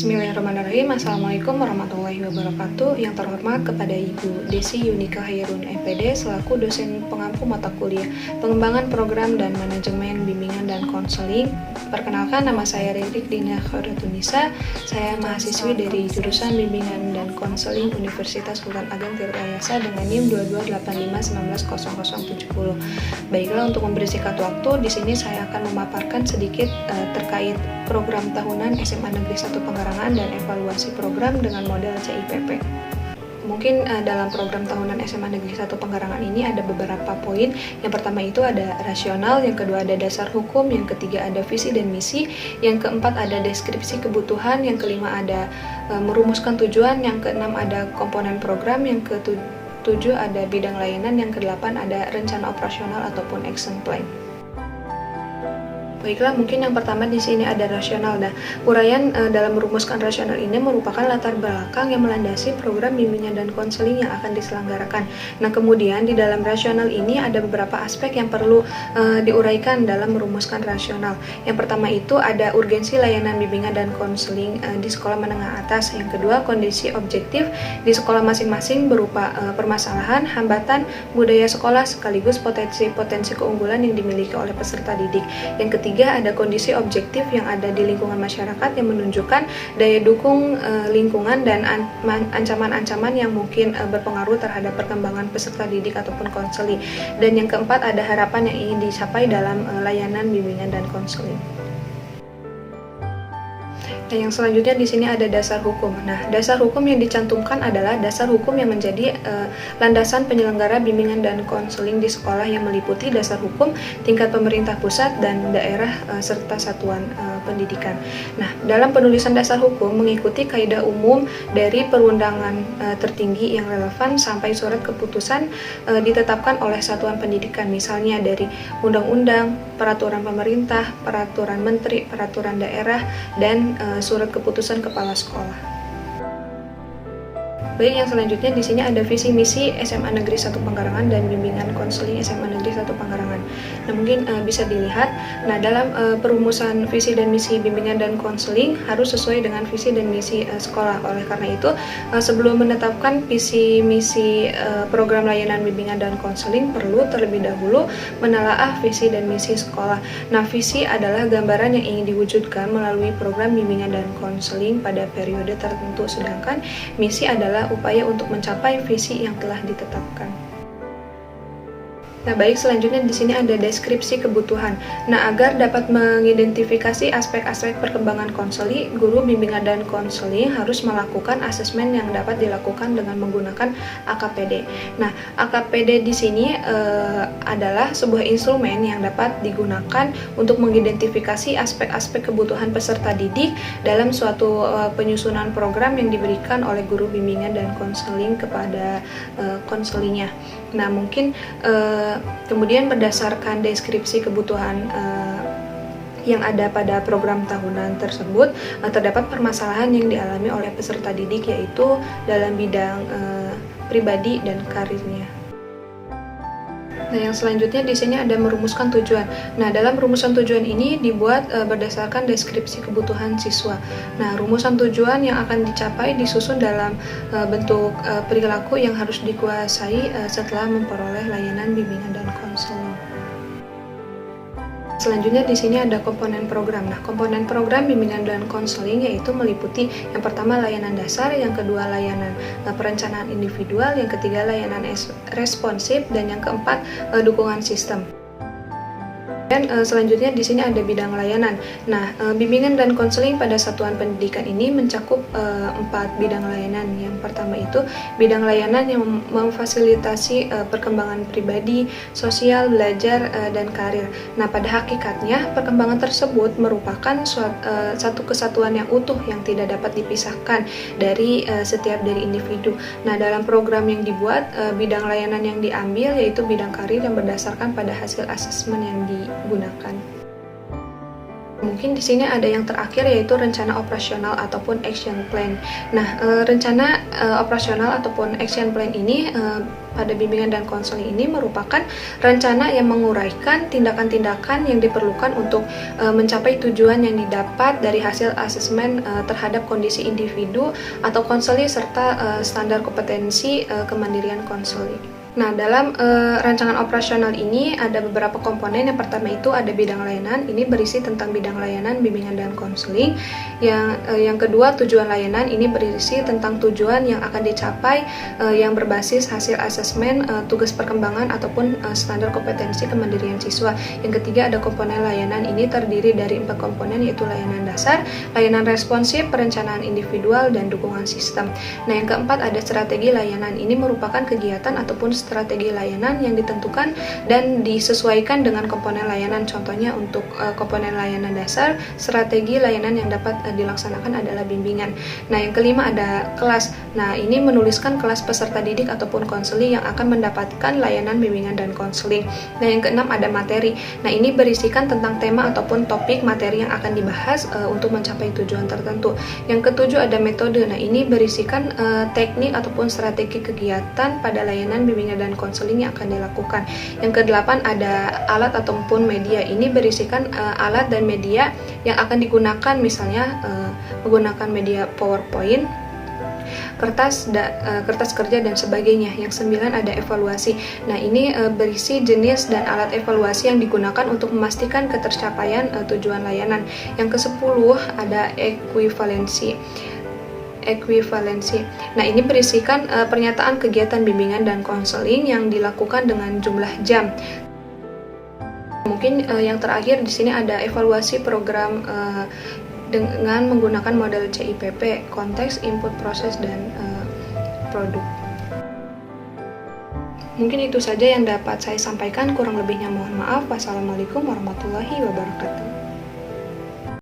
Bismillahirrahmanirrahim. Assalamualaikum warahmatullahi wabarakatuh. Yang terhormat kepada Ibu Desi Yunika Hairun MPD selaku dosen pengampu mata kuliah Pengembangan Program dan Manajemen Bimbingan dan Konseling. Perkenalkan, nama saya Ridrik Dina Khairutunisa. Saya mahasiswi dari jurusan Bimbingan dan Konseling Universitas Sultan Ageng Tirtayasa dengan NIM 2285190070. Baiklah, untuk memberi singkat waktu, di sini saya akan memaparkan sedikit terkait program tahunan SMA Negeri 1 Pengarangan dan evaluasi program dengan model CIPP. Mungkin dalam program tahunan SMA Negeri 1 Pengarangan ini ada beberapa poin. Yang pertama itu ada rasional, yang kedua ada dasar hukum, yang ketiga ada visi dan misi, yang keempat ada deskripsi kebutuhan, yang kelima ada merumuskan tujuan, yang keenam ada komponen program, yang ketujuh ada bidang layanan, yang kedelapan ada rencana operasional ataupun action plan. Baiklah, mungkin yang pertama di sini ada rasional. Nah, uraian dalam merumuskan rasional ini merupakan latar belakang yang melandasi program bimbingan dan konseling yang akan diselenggarakan. Nah, kemudian di dalam rasional ini ada beberapa aspek yang perlu diuraikan dalam merumuskan rasional. Yang pertama itu ada urgensi layanan bimbingan dan konseling di sekolah menengah atas. Yang kedua, kondisi objektif di sekolah masing-masing berupa permasalahan, hambatan, budaya sekolah sekaligus potensi-potensi keunggulan yang dimiliki oleh peserta didik. Yang ketiga, ada kondisi objektif yang ada di lingkungan masyarakat yang menunjukkan daya dukung lingkungan dan ancaman-ancaman yang mungkin berpengaruh terhadap perkembangan peserta didik ataupun konseling. Dan yang keempat, ada harapan yang ingin dicapai dalam layanan bimbingan dan konseling. Nah, yang selanjutnya di sini ada dasar hukum. Nah, dasar hukum yang dicantumkan adalah dasar hukum yang menjadi landasan penyelenggara bimbingan dan konseling di sekolah yang meliputi dasar hukum tingkat pemerintah pusat dan daerah serta satuan pendidikan. Nah, dalam penulisan dasar hukum mengikuti kaidah umum dari perundangan tertinggi yang relevan sampai surat keputusan ditetapkan oleh satuan pendidikan, misalnya dari undang-undang, peraturan pemerintah, peraturan menteri, peraturan daerah, dan surat keputusan kepala sekolah. Baik, yang selanjutnya di sini ada visi misi SMA Negeri 1 Pengarangan dan bimbingan konseling SMA Negeri 1 Pengarangan. Nah, mungkin bisa dilihat. Nah, dalam perumusan visi dan misi bimbingan dan konseling harus sesuai dengan visi dan misi sekolah. Oleh karena itu, sebelum menetapkan visi misi program layanan bimbingan dan konseling perlu terlebih dahulu menelaah visi dan misi sekolah. Nah, visi adalah gambaran yang ingin diwujudkan melalui program bimbingan dan konseling pada periode tertentu, sedangkan misi adalah upaya untuk mencapai visi yang telah ditetapkan. Nah, baik, selanjutnya di sini ada deskripsi kebutuhan. Nah, agar dapat mengidentifikasi aspek-aspek perkembangan konseling, guru bimbingan dan konseling harus melakukan asesmen yang dapat dilakukan dengan menggunakan AKPD. Nah, AKPD di sini adalah sebuah instrumen yang dapat digunakan untuk mengidentifikasi aspek-aspek kebutuhan peserta didik dalam suatu penyusunan program yang diberikan oleh guru bimbingan dan konseling kepada konselingnya. Nah, mungkin kemudian berdasarkan deskripsi kebutuhan yang ada pada program tahunan tersebut, terdapat permasalahan yang dialami oleh peserta didik, yaitu dalam bidang pribadi dan karirnya. Nah, yang selanjutnya di sini ada merumuskan tujuan. Nah, dalam rumusan tujuan ini dibuat berdasarkan deskripsi kebutuhan siswa. Nah, rumusan tujuan yang akan dicapai disusun dalam bentuk perilaku yang harus dikuasai setelah memperoleh layanan bimbingan dan konseling. Selanjutnya di sini ada komponen program. Nah, komponen program bimbingan dan konseling yaitu meliputi yang pertama layanan dasar, yang kedua layanan perencanaan individual, yang ketiga layanan responsif, dan yang keempat dukungan sistem. Dan selanjutnya di sini ada bidang layanan. Nah, bimbingan dan konseling pada satuan pendidikan ini mencakup 4 bidang layanan. Yang pertama itu bidang layanan yang memfasilitasi perkembangan pribadi, sosial, belajar, dan karir. Nah, pada hakikatnya perkembangan tersebut merupakan satu kesatuan yang utuh yang tidak dapat dipisahkan dari setiap dari individu. Nah, dalam program yang dibuat, bidang layanan yang diambil yaitu bidang karir yang berdasarkan pada hasil asesmen yang digunakan. Mungkin di sini ada yang terakhir yaitu rencana operasional ataupun action plan. Nah, rencana operasional ataupun action plan ini pada bimbingan dan konseling ini merupakan rencana yang menguraikan tindakan-tindakan yang diperlukan untuk mencapai tujuan yang didapat dari hasil asesmen terhadap kondisi individu atau konseli serta standar kompetensi kemandirian konseli. Nah, dalam rancangan operasional ini ada beberapa komponen. Yang pertama itu ada bidang layanan. Ini berisi tentang bidang layanan, bimbingan, dan konseling. Yang kedua, tujuan layanan. Ini berisi tentang tujuan yang akan dicapai yang berbasis hasil asesmen tugas perkembangan ataupun standar kompetensi kemandirian siswa. Yang ketiga, ada komponen layanan. Ini terdiri dari 4 komponen, yaitu layanan dasar, layanan responsif, perencanaan individual, dan dukungan sistem. Nah, yang keempat ada strategi layanan. Ini merupakan kegiatan ataupun strategi layanan yang ditentukan dan disesuaikan dengan komponen layanan. Contohnya untuk komponen layanan dasar, strategi layanan yang dapat dilaksanakan adalah bimbingan. Nah, yang kelima ada kelas. Nah, ini menuliskan kelas peserta didik ataupun konseli yang akan mendapatkan layanan bimbingan dan konseling. Nah, yang keenam ada materi. Nah, ini berisikan tentang tema ataupun topik materi yang akan dibahas untuk mencapai tujuan tertentu. Yang ketujuh ada metode. Nah, ini berisikan teknik ataupun strategi kegiatan pada layanan bimbingan dan konseling yang akan dilakukan. Yang kedelapan ada alat ataupun media. Ini berisikan alat dan media yang akan digunakan, misalnya menggunakan media PowerPoint, kertas kerja dan sebagainya. Yang 9 ada evaluasi. Nah, ini berisi jenis dan alat evaluasi yang digunakan untuk memastikan ketercapaian tujuan layanan. Yang ke-10 ada ekuivalensi. Nah, ini berisikan pernyataan kegiatan bimbingan dan konseling yang dilakukan dengan jumlah jam. Mungkin yang terakhir di sini ada evaluasi program dengan menggunakan model CIPP, konteks, input, proses, dan produk. Mungkin itu saja yang dapat saya sampaikan, kurang lebihnya mohon maaf. Wassalamualaikum warahmatullahi wabarakatuh.